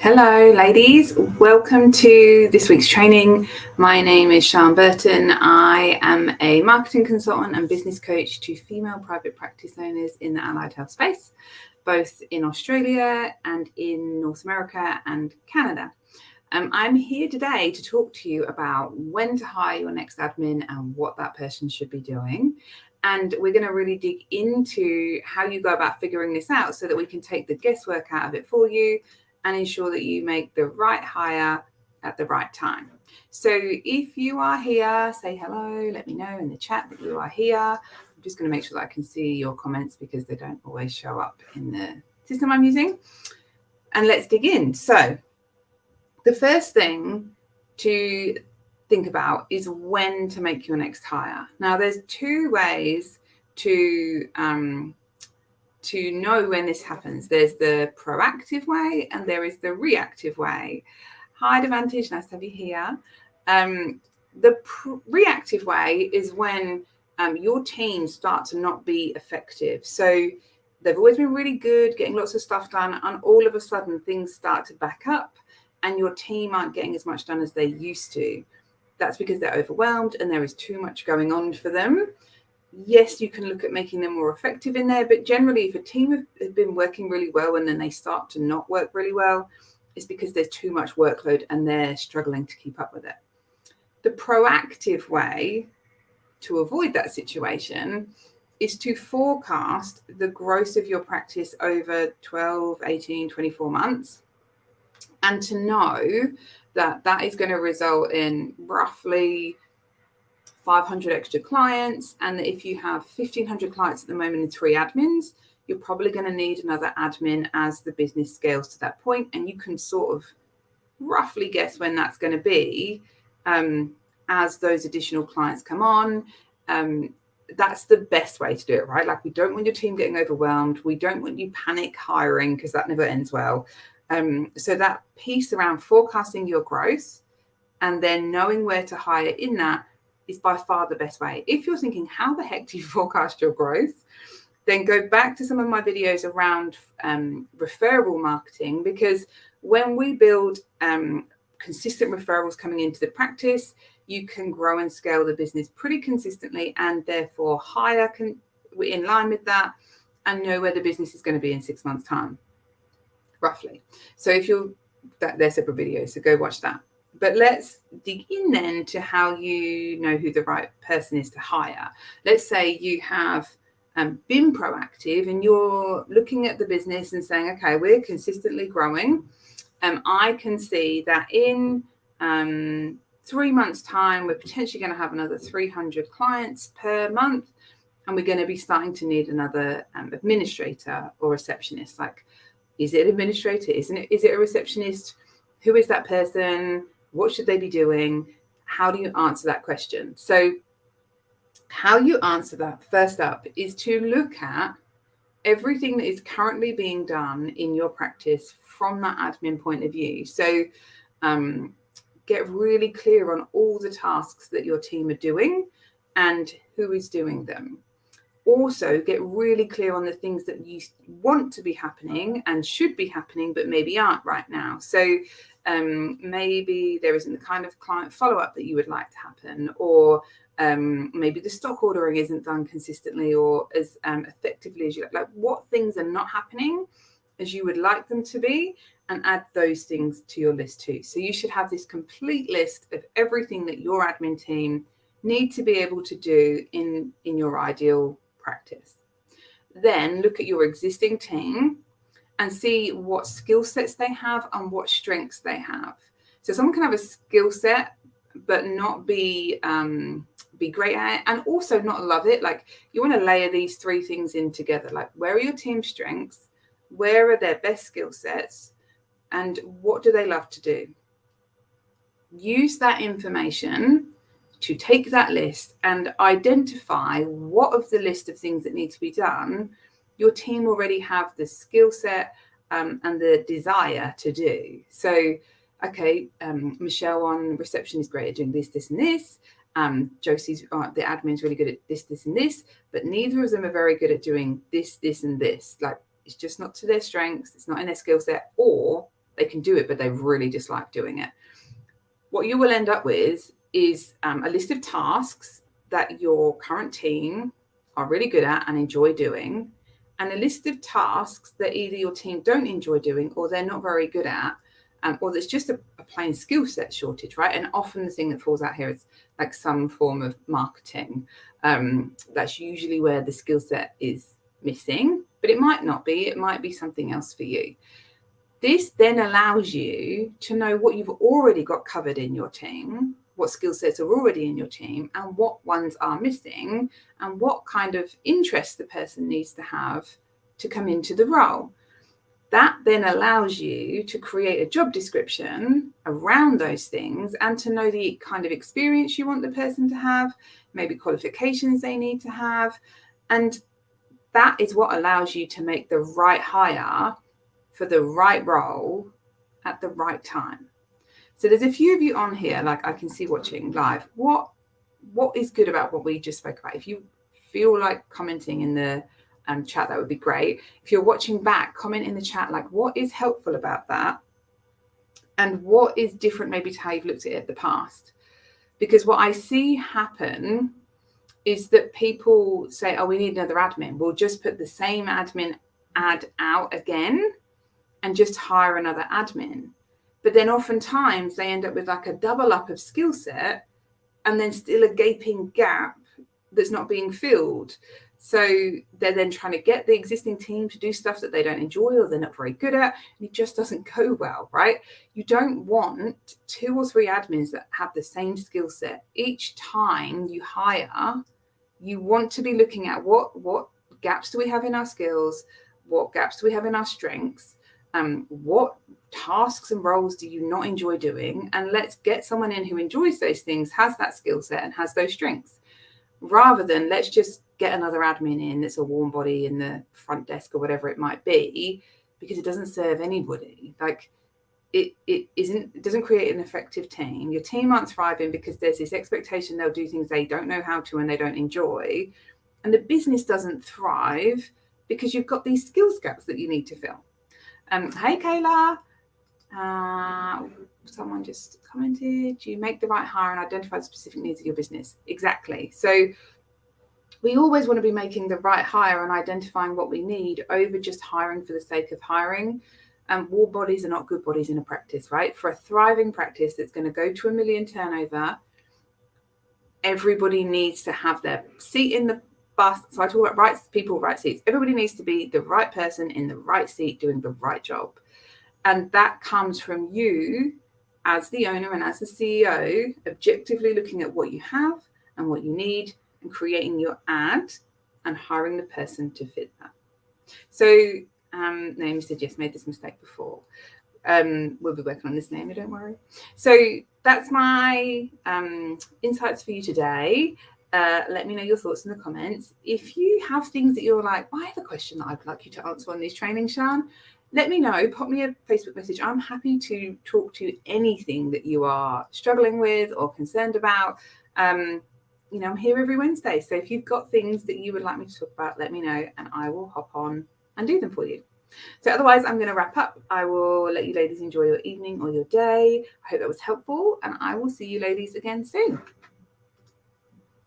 Hello, ladies. Welcome to this week's training. My name is Sian Burton. I am a marketing consultant and business coach to female private practice owners in the allied health space, both in Australia and in North America and Canada. I'm here today to talk to you about when to hire your next admin and what that person should be doing. And we're going to really dig into how you go about figuring this out so that we can take the guesswork out of it for you and ensure that you make the right hire at the right time. So if you are here, say hello, let me know in the chat that you are here. I'm just going to make sure that I can see your comments because they don't always show up in the system I'm using. And let's dig in. So the first thing to think about is when to make your next hire. Now, there's two ways to know when this happens. There's the proactive way and there is the reactive way. Hi, Advantage, nice to have you here. The reactive way is when your team start to not be effective. So they've always been really good, getting lots of stuff done, and all of a sudden things start to back up and your team aren't getting as much done as they used to. That's because they're overwhelmed and there is too much going on for them. Yes, you can look at making them more effective in there, but generally if a team have been working really well and then they start to not work really well, it's because there's too much workload and they're struggling to keep up with it. The proactive way to avoid that situation is to forecast the growth of your practice over 12, 18, 24 months and to know that that is going to result in roughly 500 extra clients, and that if you have 1,500 clients at the moment and 3 admins, you're probably going to need another admin as the business scales to that point, and you can sort of roughly guess when that's going to be as those additional clients come on. That's the best way to do it, right? Like, we don't want your team getting overwhelmed. We don't want you panic hiring because that never ends well. So that piece around forecasting your growth and then knowing where to hire in that is by far the best way. If you're thinking, how the heck do you forecast your growth? Then go back to some of my videos around referral marketing, because when we build consistent referrals coming into the practice, you can grow and scale the business pretty consistently and therefore hire in line with that and know where the business is going to be in 6 months' time, roughly. So if they're separate videos, so go watch that. But let's dig in then to how you know who the right person is to hire. Let's say you have been proactive and you're looking at the business and saying, okay, we're consistently growing. I can see that in 3 months' time, we're potentially going to have another 300 clients per month, and we're going to be starting to need another administrator or receptionist. Like, is it an administrator? Is it a receptionist? Who is that person? What should they be doing? How do you answer that question? So how you answer that, first up, is to look at everything that is currently being done in your practice from that admin point of view. So get really clear on all the tasks that your team are doing and who is doing them. Also, get really clear on the things that you want to be happening and should be happening, but maybe aren't right now. So maybe there isn't the kind of client follow-up that you would like to happen, or maybe the stock ordering isn't done consistently or as effectively as you like. What things are not happening as you would like them to be, and add those things to your list too. So you should have this complete list of everything that your admin team need to be able to do in your ideal practice. Then look at your existing team and see what skill sets they have and what strengths they have. So someone can have a skill set but not be great at it, and also not love it. Like, you want to layer these 3 things in together. Like, where are your team strengths? Where are their best skill sets? And what do they love to do? Use that information to take that list and identify what of the list of things that need to be done your team already have the skill set and the desire to do. So, okay, Michelle on reception is great at doing this, this, and this. Josie's the admin's really good at this, this, and this, but neither of them are very good at doing this, this, and this. Like, it's just not to their strengths. It's not in their skill set, or they can do it, but they really dislike doing it. What you will end up with is a list of tasks that your current team are really good at and enjoy doing, and a list of tasks that either your team don't enjoy doing or they're not very good at, or there's just a plain skill set shortage, right? And often the thing that falls out here is like some form of marketing. That's usually where the skill set is missing, but it might not be. It might be something else for you. This then allows you to know what you've already got covered in your team, what skill sets are already in your team, and what ones are missing, and what kind of interest the person needs to have to come into the role. That then allows you to create a job description around those things and to know the kind of experience you want the person to have, maybe qualifications they need to have. And that is what allows you to make the right hire for the right role at the right time. So there's a few of you on here, like I can see watching live. What is good about what we just spoke about? If you feel like commenting in the chat, that would be great. If you're watching back, comment in the chat, like what is helpful about that? And what is different maybe to how you've looked at it in the past? Because what I see happen is that people say, oh, we need another admin. We'll just put the same admin ad out again and just hire another admin. But then oftentimes they end up with like a double up of skill set and then still a gaping gap that's not being filled. So they're then trying to get the existing team to do stuff that they don't enjoy or they're not very good at, and it just doesn't go well, right? You don't want 2 or 3 admins that have the same skill set. Each time you hire, you want to be looking at what gaps do we have in our skills, what gaps do we have in our strengths, what tasks and roles do you not enjoy doing, and let's get someone in who enjoys those things, has that skill set and has those strengths, rather than let's just get another admin in that's a warm body in the front desk or whatever it might be, because it doesn't serve anybody. Like it doesn't create an effective team. Your team aren't thriving because there's this expectation they'll do things they don't know how to and they don't enjoy, and the business doesn't thrive because you've got these skills gaps that you need to fill. Hey Kayla, someone just commented, you make the right hire and identify the specific needs of your business. Exactly. So we always want to be making the right hire and identifying what we need over just hiring for the sake of hiring. Warm bodies are not good bodies in a practice, right? For a thriving practice that's going to go to 1 million turnover, everybody needs to have their seat in the bus. So I talk about right people, right seats. Everybody needs to be the right person in the right seat doing the right job. And that comes from you as the owner and as the CEO, objectively looking at what you have and what you need and creating your ad and hiring the person to fit that. So Naomi said, yes, made this mistake before. We'll be working on this, Naomi, don't worry. So that's my insights for you today. Let me know your thoughts in the comments. If you have things that you're like, I have a question that I'd like you to answer on this training, Sian, let me know. Pop me a Facebook message. I'm happy to talk to anything that you are struggling with or concerned about. I'm here every Wednesday. So if you've got things that you would like me to talk about, let me know and I will hop on and do them for you. So otherwise, I'm going to wrap up. I will let you ladies enjoy your evening or your day. I hope that was helpful, and I will see you ladies again soon.